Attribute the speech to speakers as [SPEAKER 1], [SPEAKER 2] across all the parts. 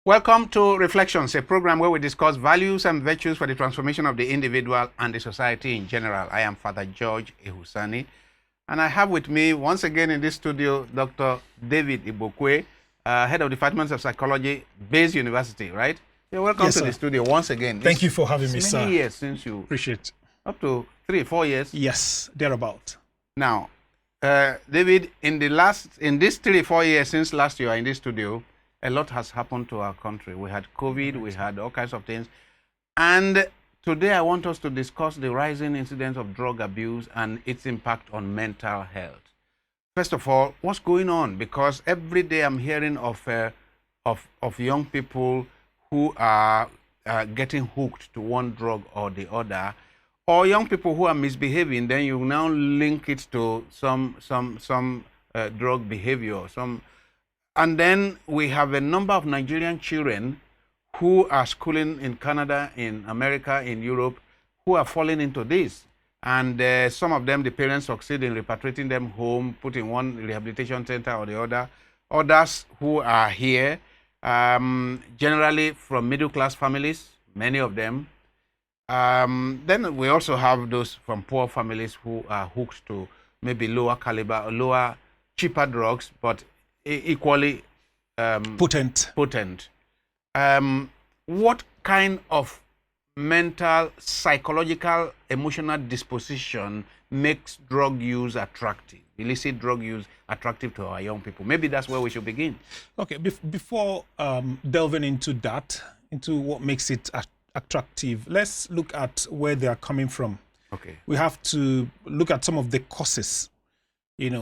[SPEAKER 1] Welcome to Reflections, a program where we discuss values and virtues for the transformation of the individual and the society in general. I am Father George Ehusani, and I have with me once again in this studio Dr. David Igbokwe, Head of Department of Psychology, Bayes University, right? You're welcome
[SPEAKER 2] Yes,
[SPEAKER 1] to
[SPEAKER 2] sir.
[SPEAKER 1] the studio once again.
[SPEAKER 2] Thank you for having me,
[SPEAKER 1] It's
[SPEAKER 2] sir.
[SPEAKER 1] many years since you...
[SPEAKER 2] Appreciate.
[SPEAKER 1] Up to 3-4 years.
[SPEAKER 2] Yes, thereabout.
[SPEAKER 1] Now, David, in these 3-4 years since last year in this studio, a lot has happened to our country. We had COVID, we had all kinds of things. And today I want us to discuss the rising incidence of drug abuse and its impact on mental health. First of all, what's going on? Because every day I'm hearing of young people who are getting hooked to one drug or the other, or young people who are misbehaving. Then you now link it to some drug behavior, and then we have a number of Nigerian children who are schooling in Canada, in America, in Europe, who are falling into this. And some of them, the parents succeed in repatriating them home, put in one rehabilitation center or the other. Others who are here, generally from middle-class families, many of them. Then we also have those from poor families who are hooked to maybe lower caliber, lower, cheaper drugs, but equally
[SPEAKER 2] Potent.
[SPEAKER 1] What kind of mental, psychological, emotional disposition makes drug use attractive, illicit drug use attractive to our young people? Maybe that's where we should begin.
[SPEAKER 2] Okay, before delving into that, into what makes it attractive, let's look at where they are coming from.
[SPEAKER 1] Okay.
[SPEAKER 2] We have to look at some of the causes.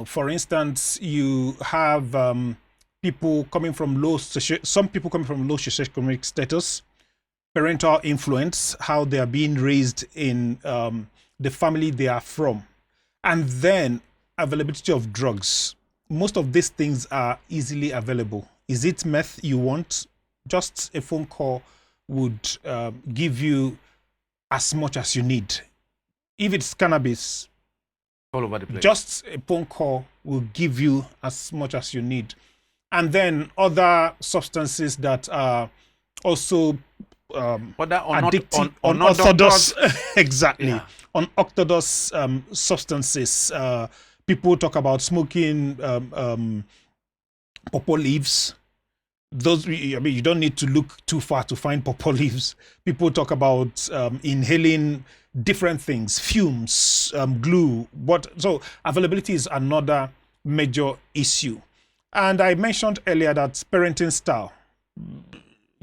[SPEAKER 2] For instance, you have people coming from some people coming from low socioeconomic status, parental influence, how they are being raised in the family they are from, and then availability of drugs. Most of these things are easily available. Is it meth you want? Just a phone call would give you as much as you need. If it's cannabis,
[SPEAKER 1] All over the place.
[SPEAKER 2] just a phone call will give you as much as you need. And then other substances that are also addictive, unorthodox, exactly,
[SPEAKER 1] Yeah.
[SPEAKER 2] unorthodox substances. People talk about smoking pawpaw leaves. You don't need to look too far to find pawpaw leaves. People talk about inhaling different things, fumes, glue. So availability is another major issue. And I mentioned earlier that parenting style.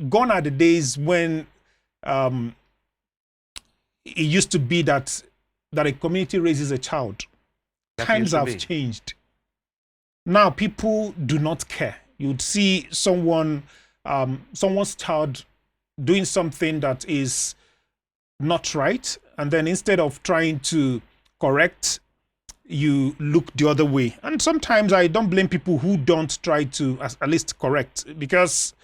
[SPEAKER 2] Gone are the days when it used to be that a community raises a child. Times have changed. Now people do not care. You'd see someone's child doing something that is not right, and then instead of trying to correct, you look the other way. And sometimes I don't blame people who don't try to at least correct, because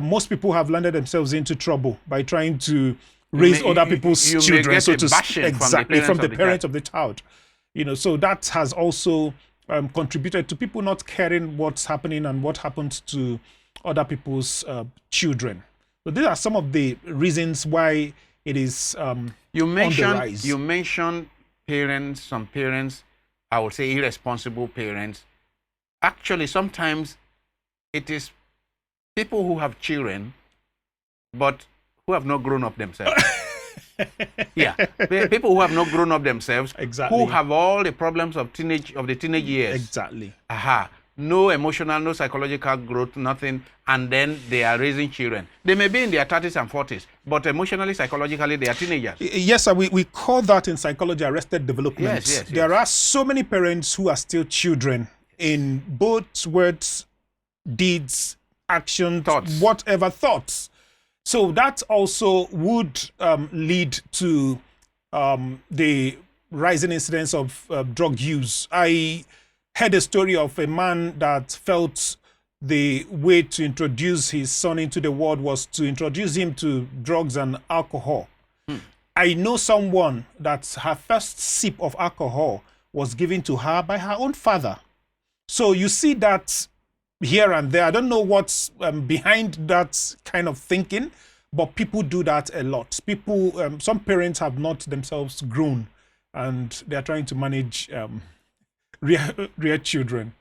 [SPEAKER 2] most people have landed themselves into trouble by trying to raise other people's children, so to speak, exactly, from the parents of the child. So that has also contributed to people not caring what's happening and what happens to other people's children. So these are some of the reasons why it is on the rise.
[SPEAKER 1] You mentioned parents, some parents, I would say irresponsible parents. Actually, sometimes it is people who have children, but who have not grown up themselves. Yeah, people who have not grown up themselves,
[SPEAKER 2] exactly,
[SPEAKER 1] who have all the problems of the teenage years.
[SPEAKER 2] Exactly.
[SPEAKER 1] No emotional, no psychological growth, nothing, and then they are raising children. They may be in their 30s and 40s, but emotionally, psychologically, they are teenagers.
[SPEAKER 2] Yes, sir. We call that in psychology arrested development.
[SPEAKER 1] Yes.
[SPEAKER 2] There are so many parents who are still children in both words, deeds, actions, whatever thoughts. So that also would lead to the rising incidence of drug use. I heard a story of a man that felt the way to introduce his son into the world was to introduce him to drugs and alcohol. I know someone that her first sip of alcohol was given to her by her own father. So you see that here and there. I don't know what's behind that kind of thinking, but people do that a lot. People, some parents have not themselves grown, and they are trying to manage rear children.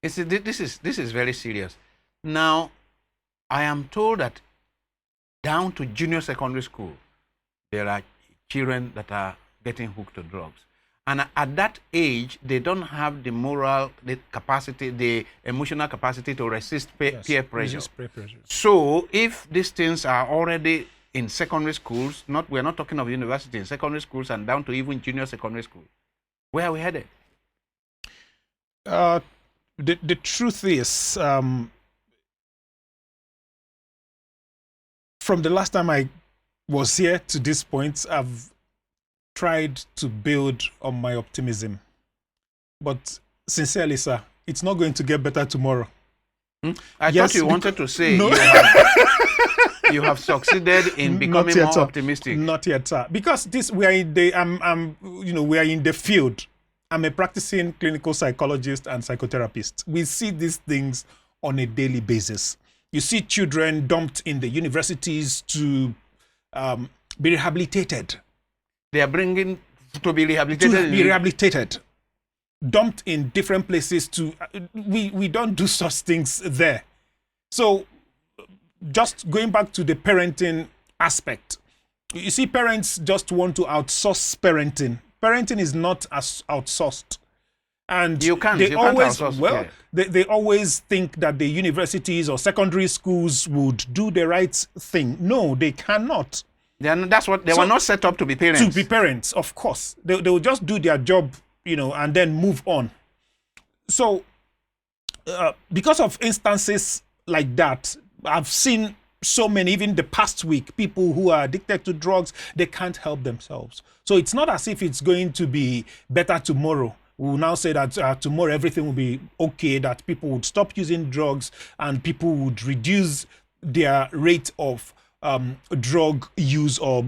[SPEAKER 1] You see, this is very serious. Now, I am told that down to junior secondary school, there are children that are getting hooked to drugs. And at that age, they don't have the moral, the capacity, the emotional capacity to resist peer pressure. So if these things are already in secondary schools, we're not talking of university, in secondary schools and down to even junior secondary school, where are we headed?
[SPEAKER 2] The truth is, from the last time I was here to this point, I've tried to build on my optimism. But sincerely, sir, it's not going to get better tomorrow.
[SPEAKER 1] I thought you wanted to say no. you have succeeded in becoming more optimistic.
[SPEAKER 2] Not yet, sir. Because we are in the we are in the field. I'm a practicing clinical psychologist and psychotherapist. We see these things on a daily basis. You see children dumped in the universities to be rehabilitated.
[SPEAKER 1] They are bringing to be rehabilitated.
[SPEAKER 2] To be rehabilitated. Dumped in different places to... we don't do such things there. So, just going back to the parenting aspect. You see, parents just want to outsource parenting. Parenting is not as outsourced. And
[SPEAKER 1] you can't
[SPEAKER 2] always
[SPEAKER 1] outsource.
[SPEAKER 2] Well, they always think that the universities or secondary schools would do the right thing. No, they cannot.
[SPEAKER 1] That's what they were not set up to be parents.
[SPEAKER 2] To be parents, of course. They will just do their job, and then move on. So, because of instances like that, I've seen so many, even the past week, people who are addicted to drugs, they can't help themselves. So it's not as if it's going to be better tomorrow. We will now say that tomorrow everything will be okay, that people would stop using drugs and people would reduce their rate of drug use or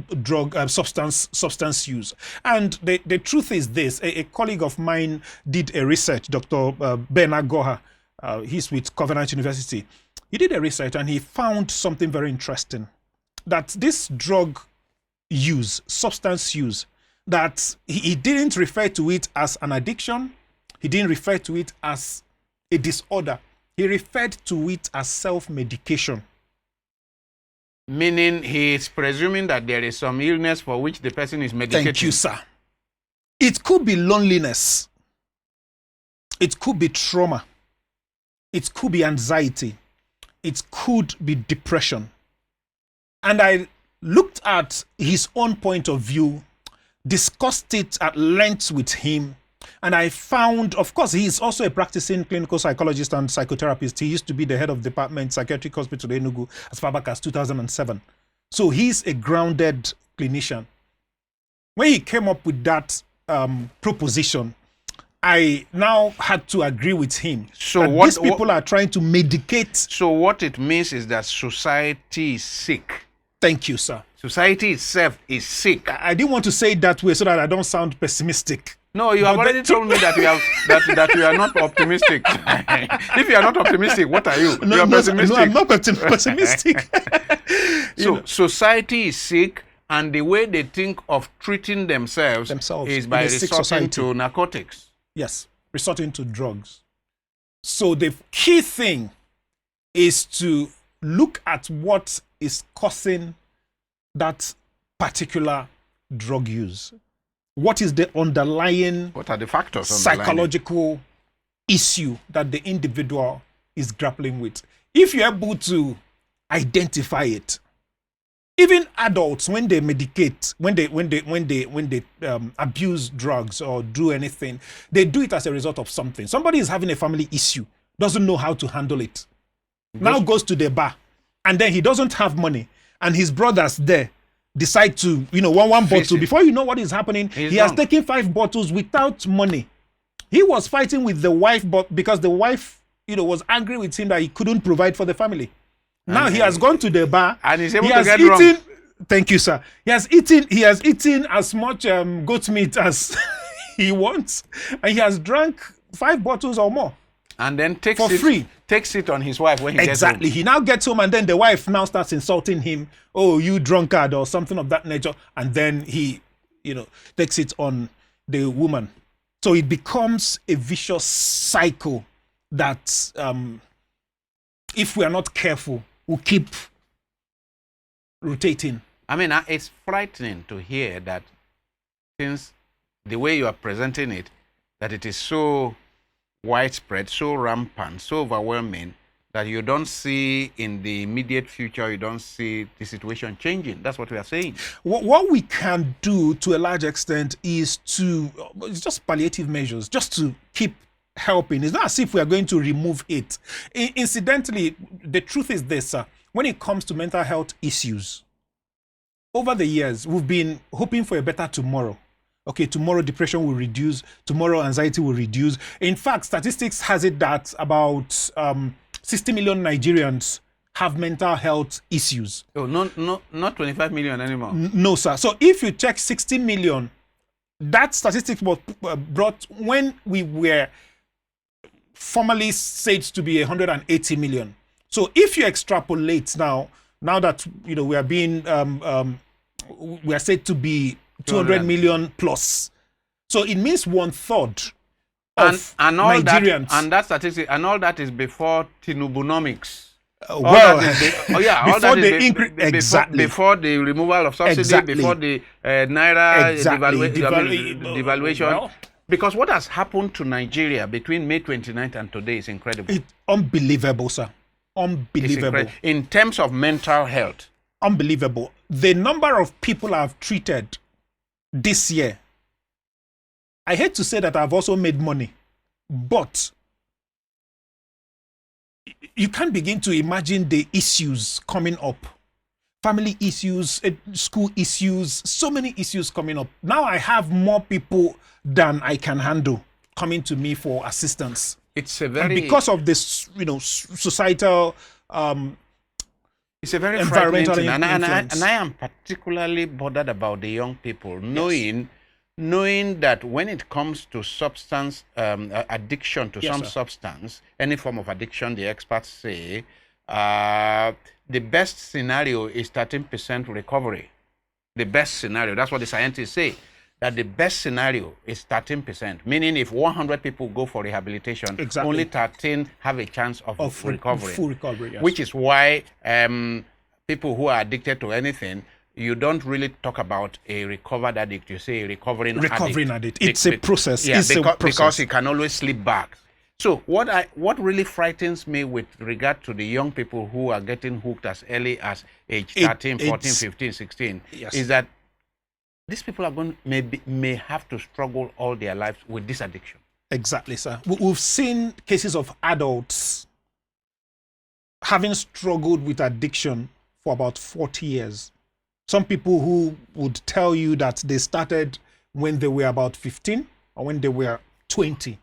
[SPEAKER 2] substance use. And the truth is this: a colleague of mine did a research, Dr. Bernard Goha, he's with Covenant University. He did a research and he found something very interesting, that this drug use, substance use, that he didn't refer to it as an addiction, he didn't refer to it as a disorder, he referred to it as self-medication.
[SPEAKER 1] Meaning he is presuming that there is some illness for which the person is medicated.
[SPEAKER 2] Thank you, sir. It could be loneliness. It could be trauma. It could be anxiety. It could be depression. And I looked at his own point of view, discussed it at length with him, and I found, of course, he is also a practicing clinical psychologist and psychotherapist. He used to be the head of department, Psychiatric Hospital Enugu, as far back as 2007. So he's a grounded clinician. When he came up with that proposition, I now had to agree with him.
[SPEAKER 1] So
[SPEAKER 2] these people are trying to medicate.
[SPEAKER 1] So what it means is that society is sick.
[SPEAKER 2] Thank you, sir.
[SPEAKER 1] Society itself is sick.
[SPEAKER 2] I didn't want to say it that way so that I don't sound pessimistic.
[SPEAKER 1] No, you have already told me that you are not optimistic. If you are not optimistic, what are you? You are pessimistic.
[SPEAKER 2] No, I'm not pessimistic.
[SPEAKER 1] So society is sick, and the way they think of treating themselves is by resorting to narcotics.
[SPEAKER 2] Yes, resorting to drugs. So the key thing is to look at what is causing that particular drug use. What is the underlying,
[SPEAKER 1] what are the factors,
[SPEAKER 2] psychological issue that the individual is grappling with? If you're able to identify it, even adults, when they medicate, when they abuse drugs or do anything, they do it as a result of something. Somebody is having a family issue, doesn't know how to handle it. Now goes to the bar, and then he doesn't have money, and his brothers there decide to, one bottle. Before you know what is happening, he has taken 5 bottles without money. He was fighting with the wife, but because the wife, was angry with him that he couldn't provide for the family. Now he has gone to the bar
[SPEAKER 1] and he's able to get drunk.
[SPEAKER 2] Thank you, sir. He has eaten as much goat meat as he wants, and he has drunk 5 bottles or more.
[SPEAKER 1] And then takes
[SPEAKER 2] for
[SPEAKER 1] it
[SPEAKER 2] free.
[SPEAKER 1] Takes it on his wife when he gets home.
[SPEAKER 2] Exactly. He now gets home, and then the wife now starts insulting him. Oh, you drunkard, or something of that nature. And then he, takes it on the woman. So it becomes a vicious cycle that, if we are not careful, will keep rotating.
[SPEAKER 1] I mean, it's frightening to hear that, since the way you are presenting it, that it is so widespread, so rampant, so overwhelming, that you don't see in the immediate future, you don't see the situation changing. That's what we are saying.
[SPEAKER 2] What we can do to a large extent is it's just palliative measures, just to keep helping. It's not as if we are going to remove it. Incidentally, the truth is this, when it comes to mental health issues, over the years, we've been hoping for a better tomorrow. Okay, tomorrow depression will reduce, tomorrow anxiety will reduce. In fact, statistics has it that about 60 million Nigerians have mental health issues.
[SPEAKER 1] Oh, not 25 million anymore.
[SPEAKER 2] No, sir. So if you check 60 million, that statistic was brought when we were formally said to be 180 million. So if you extrapolate now that we are being we are said to be 200 million plus, so it means 1/3 of
[SPEAKER 1] and all
[SPEAKER 2] Nigerians.
[SPEAKER 1] That statistic, and all that is before Tinubunomics. Before the removal of subsidy,
[SPEAKER 2] exactly.
[SPEAKER 1] Before the naira
[SPEAKER 2] exactly.
[SPEAKER 1] devaluation.
[SPEAKER 2] Well,
[SPEAKER 1] because what has happened to Nigeria between May 29th and today is incredible.
[SPEAKER 2] It's unbelievable, sir. Unbelievable.
[SPEAKER 1] In terms of mental health.
[SPEAKER 2] Unbelievable. The number of people I've treated this year, I hate to say that I've also made money, but you can't begin to imagine the issues coming up. Family issues, school issues, so many issues coming up. Now I have more people than I can handle coming to me for assistance.
[SPEAKER 1] It's a very...
[SPEAKER 2] And because of this, societal...
[SPEAKER 1] it's a very environmental thing. And I am particularly bothered about the young people, knowing that when it comes to substance addiction to some substance, any form of addiction, the experts say, the best scenario is 13% recovery. The best scenario, that's what the scientists say, that the best scenario is 13%, meaning if 100 people go for rehabilitation, only 13 have a chance of recovery.
[SPEAKER 2] Full recovery, yes.
[SPEAKER 1] Which is why people who are addicted to anything, you don't really talk about a recovered addict. You say a recovering addict.
[SPEAKER 2] It's a process.
[SPEAKER 1] Yeah, because he can always slip back. So what really frightens me with regard to the young people who are getting hooked as early as age 13, 14, 15, 16, is that these people may have to struggle all their lives with this addiction.
[SPEAKER 2] Exactly, sir. We've seen cases of adults having struggled with addiction for about 40 years. Some people who would tell you that they started when they were about 15 or when they were 20.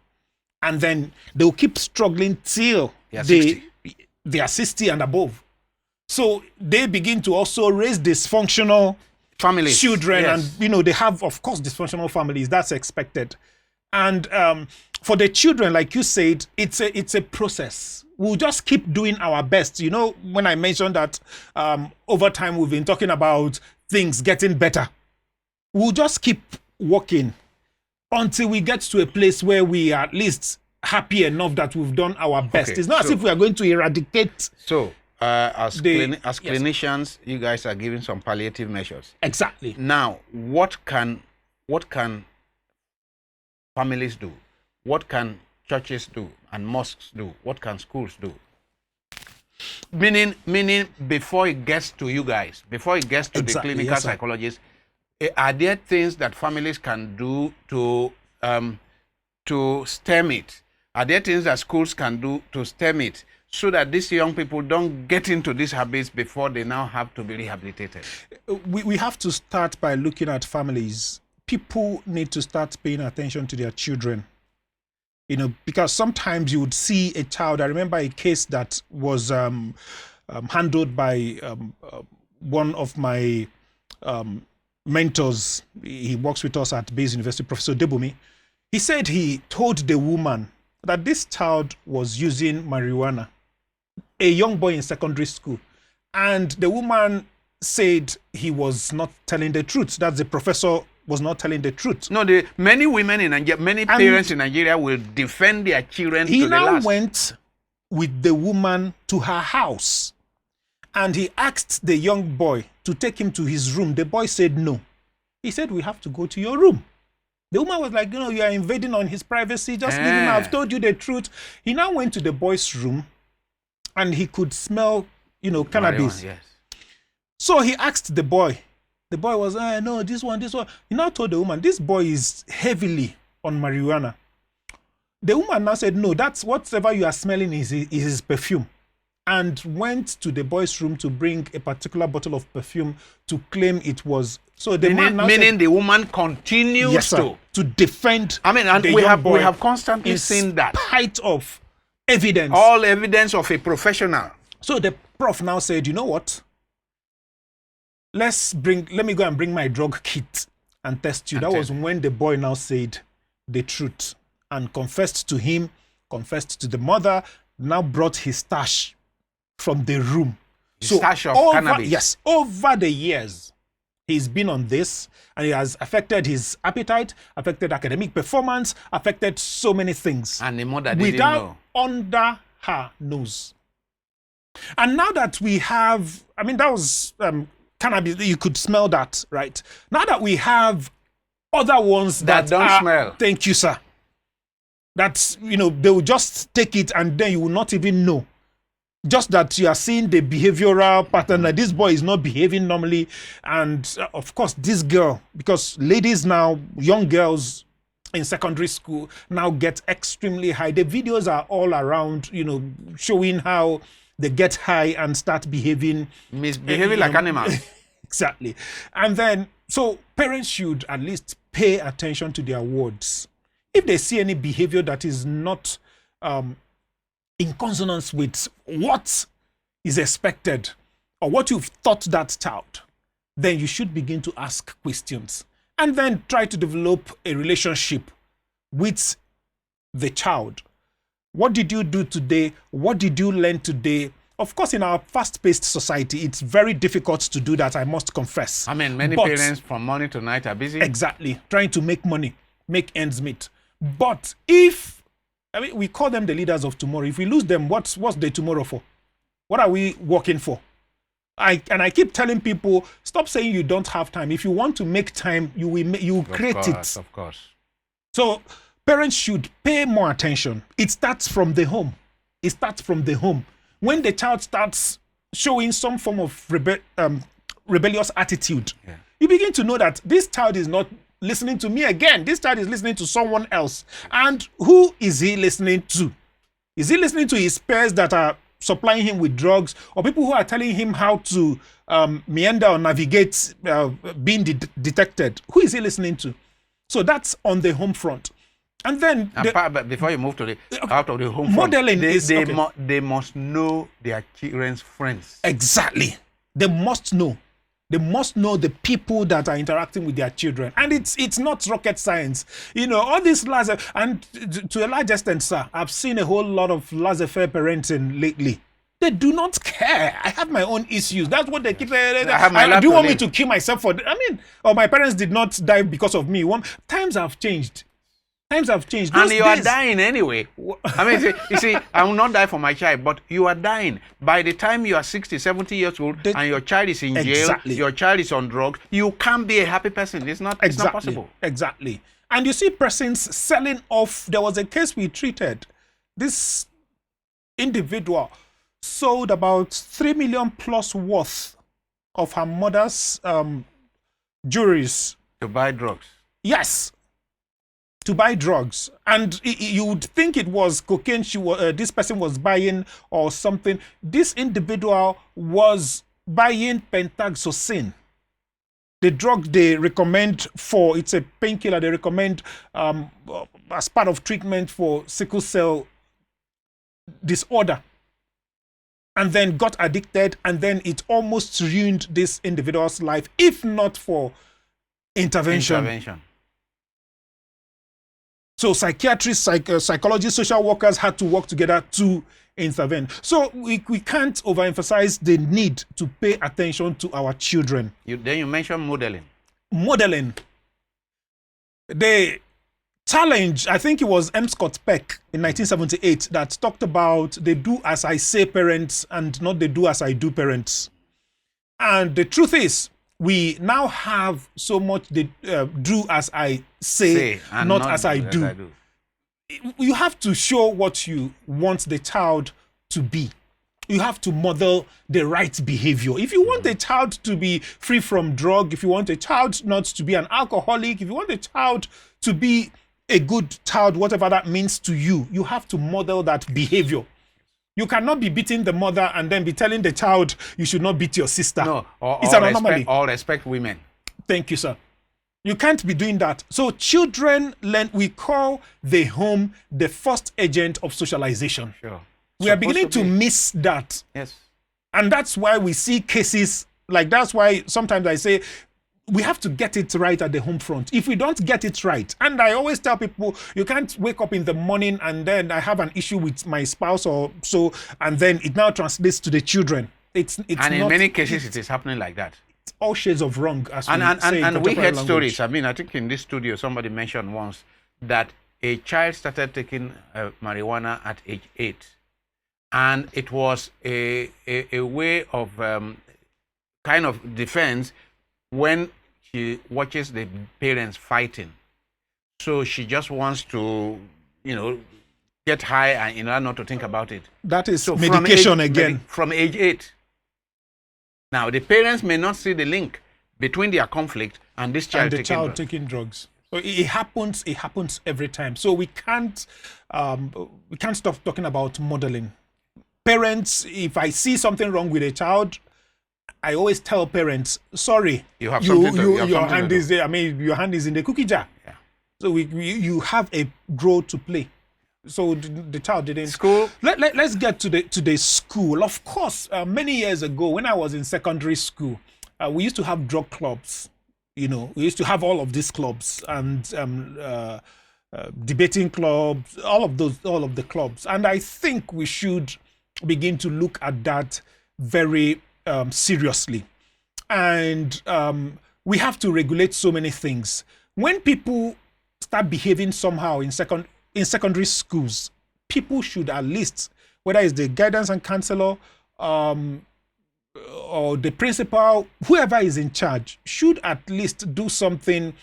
[SPEAKER 2] And then they'll keep struggling till they are 60 and above. So they begin to also raise dysfunctional
[SPEAKER 1] families,
[SPEAKER 2] children, and they have, of course, dysfunctional families. That's expected. And for the children, like you said, it's a process. We'll just keep doing our best. When I mentioned that over time we've been talking about things getting better, we'll just keep working until we get to a place where we are at least happy enough that we've done our best. It's not as if we are going to eradicate.
[SPEAKER 1] So, as clinicians, you guys are giving some palliative measures.
[SPEAKER 2] Exactly.
[SPEAKER 1] Now, what can families do? What can churches do and mosques do? What can schools do? Meaning before it gets to you guys, before it gets to the clinical psychologists, are there things that families can do to stem it? Are there things that schools can do to stem it so that these young people don't get into these habits before they now have to be rehabilitated?
[SPEAKER 2] We have to start by looking at families. People need to start paying attention to their children. Because sometimes you would see a child. I remember a case that was handled by one of my mentors. He works with us at Bayes University, Professor Debumi. He said he told the woman that this child was using marijuana, a young boy in secondary school, and the woman said he was not telling the truth, that the professor was not telling the truth.
[SPEAKER 1] No, many women in Nigeria, many parents in Nigeria will defend their children to the last.
[SPEAKER 2] He now went with the woman to her house, and he asked the young boy to take him to his room. The boy said no. He said, we have to go to your room. The woman was like, you are invading on his privacy. Just leave him. I've told you the truth. He now went to the boy's room, and he could smell, cannabis.
[SPEAKER 1] Yes.
[SPEAKER 2] So he asked the boy. The boy was, no, this one. He now told the woman, this boy is heavily on marijuana. The woman now said, no, that's whatever you are smelling is his perfume. And went to the boy's room to bring a particular bottle of perfume to claim it was. So the man now
[SPEAKER 1] said, the woman continues
[SPEAKER 2] to defend.
[SPEAKER 1] I mean, and we have constantly seen that.
[SPEAKER 2] In spite of evidence.
[SPEAKER 1] All evidence of a professional.
[SPEAKER 2] So the prof now said, you know what? Let me go and bring my drug kit and test you. That was when the boy now said the truth and confessed to him, confessed to the mother, now brought his stash from the room.
[SPEAKER 1] Stash of cannabis.
[SPEAKER 2] Yes, over the years, he's been on this, and it has affected his appetite, affected academic performance, affected so many things.
[SPEAKER 1] And the mother didn't know.
[SPEAKER 2] Under her nose. And now that we have, that was cannabis, you could smell that, right? Now that we have other ones that
[SPEAKER 1] don't smell.
[SPEAKER 2] Thank you, sir. That's, they will just take it and then you will not even know. Just that you are seeing the behavioral pattern that this boy is not behaving normally. And of course, this girl, because ladies now, young girls in secondary school now get extremely high. The videos are all around, showing how they get high and start behaving.
[SPEAKER 1] Misbehaving like animals.
[SPEAKER 2] Exactly. And then, so parents should at least pay attention to their words. If they see any behavior that is not in consonance with what is expected or what you've taught that child, then you should begin to ask questions and then try to develop a relationship with the child. What did you do today? What did you learn today? Of course, in our fast-paced society, it's very difficult to do that, I must confess.
[SPEAKER 1] Many parents from morning to night are busy.
[SPEAKER 2] Exactly. Trying to make money, make ends meet. But if, we call them the leaders of tomorrow. If we lose them, what's the tomorrow for? What are we working for? I keep telling people, stop saying you don't have time. If you want to make time, you will create it.
[SPEAKER 1] Of course.
[SPEAKER 2] So parents should pay more attention. It starts from the home. It starts from the home. When the child starts showing some form of rebellious attitude, you begin to know that this child is not listening to me again. This child is listening to someone else. And who is he listening to? Is he listening to his peers that are supplying him with drugs, or people who are telling him how to meander or navigate being detected? Who is he listening to? So that's on the home front. And then
[SPEAKER 1] but before you move to out of the home
[SPEAKER 2] modeling
[SPEAKER 1] front, they must know their children's friends.
[SPEAKER 2] Exactly. They must know. They must know the people that are interacting with their children. And it's not rocket science. All this and to a large extent, sir, I've seen a whole lot of laissez-faire parenting lately. They do not care. I have my own issues. That's what they keep saying. Do you want me to kill myself for or my parents did not die because of me. Times have changed. Times have changed.
[SPEAKER 1] And you are dying anyway. You see, I will not die for my child, but you are dying. By the time you are 60, 70 years old and your child is in jail, your child is on drugs, you can't be a happy person. It's not possible.
[SPEAKER 2] Exactly. And you see persons selling off. There was a case we treated. This individual sold about 3 million plus worth of her mother's jewelries.
[SPEAKER 1] To buy drugs.
[SPEAKER 2] Yes. To buy drugs, and you would think it was cocaine this person was buying or something. This individual was buying pentaxocin, the drug they recommend it's a painkiller they recommend as part of treatment for sickle cell disorder, and then got addicted, and then it almost ruined this individual's life, if not for intervention. So psychiatrists, psychologists, social workers had to work together to intervene. So we can't overemphasize the need to pay attention to our children.
[SPEAKER 1] Then you mentioned modeling.
[SPEAKER 2] Modeling. The challenge, I think it was M. Scott Peck in 1978 that talked about they do as I say parents and not they do as I do parents. And the truth is, we now have so much they do as I say and not as I do. You have to show what you want the child to be. You have to model the right behavior. If you want a child to be free from drug, if you want a child not to be an alcoholic, if you want a child to be a good child, whatever that means to you, you have to model that behavior. You cannot be beating the mother and then be telling the child you should not beat your sister.
[SPEAKER 1] No,
[SPEAKER 2] it's an anomaly.
[SPEAKER 1] Or respect women.
[SPEAKER 2] Thank you, sir. You can't be doing that. So children learn, we call the home the first agent of socialization.
[SPEAKER 1] Sure.
[SPEAKER 2] We are beginning to miss that.
[SPEAKER 1] Yes.
[SPEAKER 2] And that's why we see cases, like that's why sometimes I say, we have to get it right at the home front. If we don't get it right, and I always tell people, you can't wake up in the morning and then I have an issue with my spouse or so, and then it now translates to the children. It's
[SPEAKER 1] and in many cases, it is happening like that.
[SPEAKER 2] It's all shades of wrong. As
[SPEAKER 1] and we heard stories. I mean, I think in this studio, somebody mentioned once that a child started taking marijuana at age 8. And it was a way of kind of defense when she watches the parents fighting. So she just wants to, get high and in order not to think about it.
[SPEAKER 2] That is so medication
[SPEAKER 1] from age 8. Now, the parents may not see the link between their conflict and this child
[SPEAKER 2] taking drugs. So it happens every time. So we can't stop talking about modeling. Parents, if I see something wrong with a child, I always tell parents, sorry, your hand is there. I mean, your hand is in the cookie jar.
[SPEAKER 1] Yeah.
[SPEAKER 2] So you have a role to play. So the child didn't.
[SPEAKER 1] School.
[SPEAKER 2] Let's get to the school. Of course, many years ago, when I was in secondary school, we used to have drug clubs. We used to have all of these clubs and debating clubs, all of the clubs. And I think we should begin to look at that very seriously. And we have to regulate so many things. When people start behaving somehow in secondary schools, people should at least, whether it's the guidance and counselor or the principal, whoever is in charge, should at least do something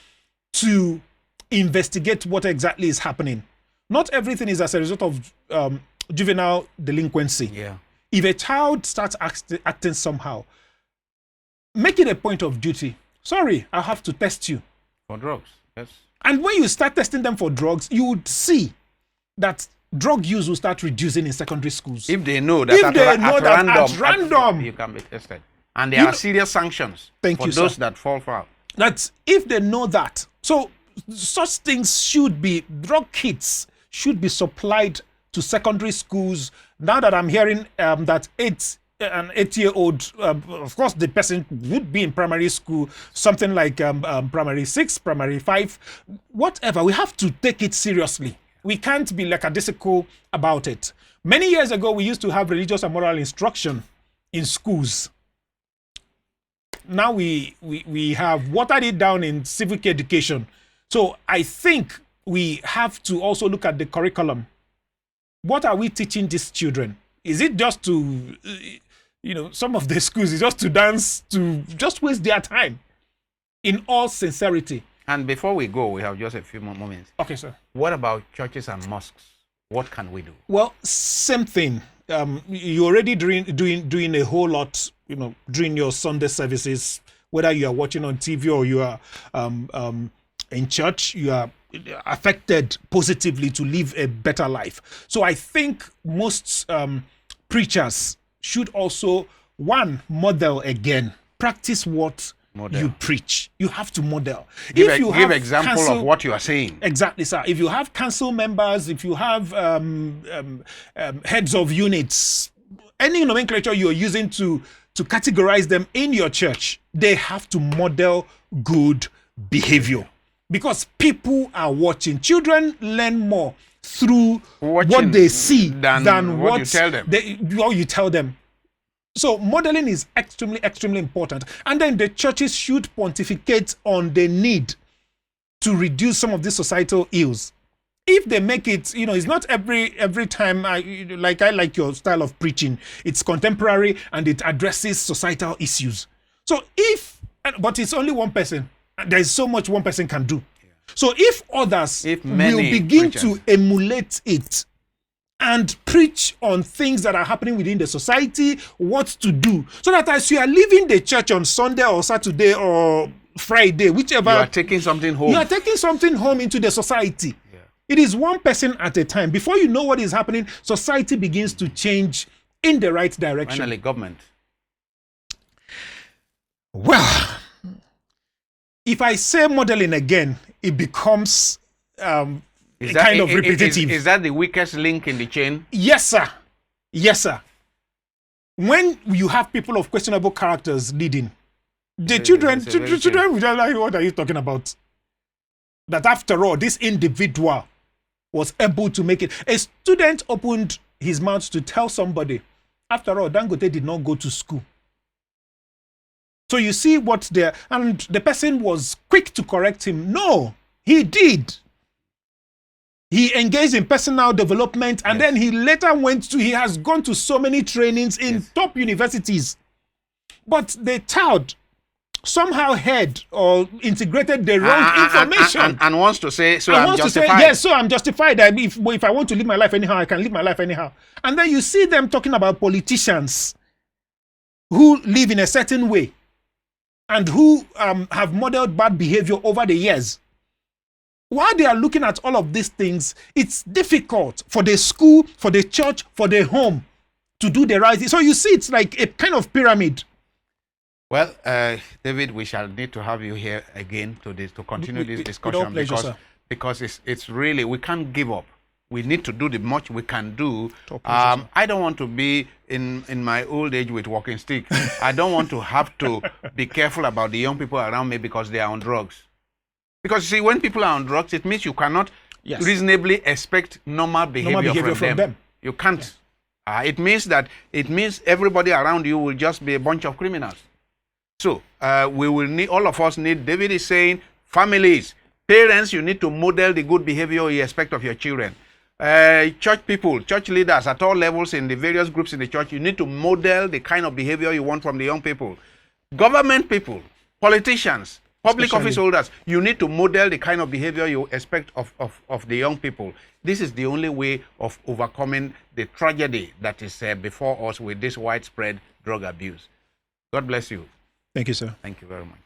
[SPEAKER 2] to investigate what exactly is happening. Not everything is as a result of juvenile delinquency.
[SPEAKER 1] Yeah.
[SPEAKER 2] If a child starts acting somehow, make it a point of duty. Sorry, I have to test you.
[SPEAKER 1] For drugs, yes.
[SPEAKER 2] And when you start testing them for drugs, you would see that drug use will start reducing in secondary schools.
[SPEAKER 1] If they know that at random, you can be tested. And there are serious sanctions for those that fall foul.
[SPEAKER 2] That's if they know that. So such things should be, drug kits should be supplied to secondary schools. Now that I'm hearing that an 8-year-old, of course, the person would be in primary school, something like primary 6, primary 5, whatever. We have to take it seriously. We can't be lackadaisical about it. Many years ago, we used to have religious and moral instruction in schools. Now we have watered it down in civic education. So I think we have to also look at the curriculum. What are we teaching these children? Is it just to, some of the schools is just to dance, to just waste their time? In all sincerity. And
[SPEAKER 1] before we go, we have just a few more moments.
[SPEAKER 2] Okay, sir.
[SPEAKER 1] What about churches and mosques? What can we do?
[SPEAKER 2] Well, same thing. You're already doing a whole lot, during your Sunday services, whether you are watching on TV or you are in church, you are affected positively to live a better life. So I think most preachers should also, model again, practice what you preach. You have to model.
[SPEAKER 1] Give example of what you are saying.
[SPEAKER 2] Exactly, sir. If you have council members, if you have heads of units, any nomenclature you're using to categorize them in your church, they have to model good behavior. because people are watching. Children learn more through
[SPEAKER 1] Watching
[SPEAKER 2] what they see
[SPEAKER 1] than what you tell them.
[SPEAKER 2] What you tell them. So modeling is extremely, extremely important. And then the churches should pontificate on the need to reduce some of these societal ills. If they make it, it's not every time. I like your style of preaching. It's contemporary and it addresses societal issues. So but it's only one person. There is so much one person can do. Yeah. So if others will begin to emulate it and preach on things that are happening within the society, what to do, so that as you are leaving the church on Sunday or Saturday or Friday, whichever,
[SPEAKER 1] you are taking something home.
[SPEAKER 2] You are taking something home into the society. Yeah. It is one person at a time. Before you know what is happening, society begins to change in the right direction.
[SPEAKER 1] Finally, government.
[SPEAKER 2] Well, if I say modeling again, it becomes kind of repetitive.
[SPEAKER 1] Is that the weakest link in the chain?
[SPEAKER 2] Yes, sir. Yes, sir. When you have people of questionable characters leading, the children will just like, what are you talking about? That after all, this individual was able to make it. A student opened his mouth to tell somebody, after all, Dangote did not go to school. So you see and the person was quick to correct him. No, he did. He engaged in personal development, and then he later he has gone to so many trainings in top universities. But the child somehow heard or integrated the wrong information.
[SPEAKER 1] And wants to say, so I'm justified.
[SPEAKER 2] Yes, so I'm justified. If I want to live my life anyhow, I can live my life anyhow. And then you see them talking about politicians who live in a certain way and who have modeled bad behavior over the years. While they are looking at all of these things, it's difficult for the school, for the church, for the home to do the right thing. So you see, it's like a kind of pyramid.
[SPEAKER 1] Well, David, we shall need to have you here again to continue this discussion, because it's really, we can't give up. We need to do the much we can do. I don't want to be in my old age with walking stick. I don't want to have to be careful about the young people around me because they are on drugs. Because you see, when people are on drugs, it means you cannot reasonably expect normal behavior from them. You can't. Yes. It means everybody around you will just be a bunch of criminals. So we will need, all of us need, David is saying, families, parents, you need to model the good behavior you expect of your children. Church people, church leaders at all levels in the various groups in the church, you need to model the kind of behavior you want from the young people. Government people, politicians, public office holders, you need to model the kind of behavior you expect of the young people. This is the only way of overcoming the tragedy that is before us with this widespread drug abuse. God bless you.
[SPEAKER 2] Thank you, sir.
[SPEAKER 1] Thank you very much.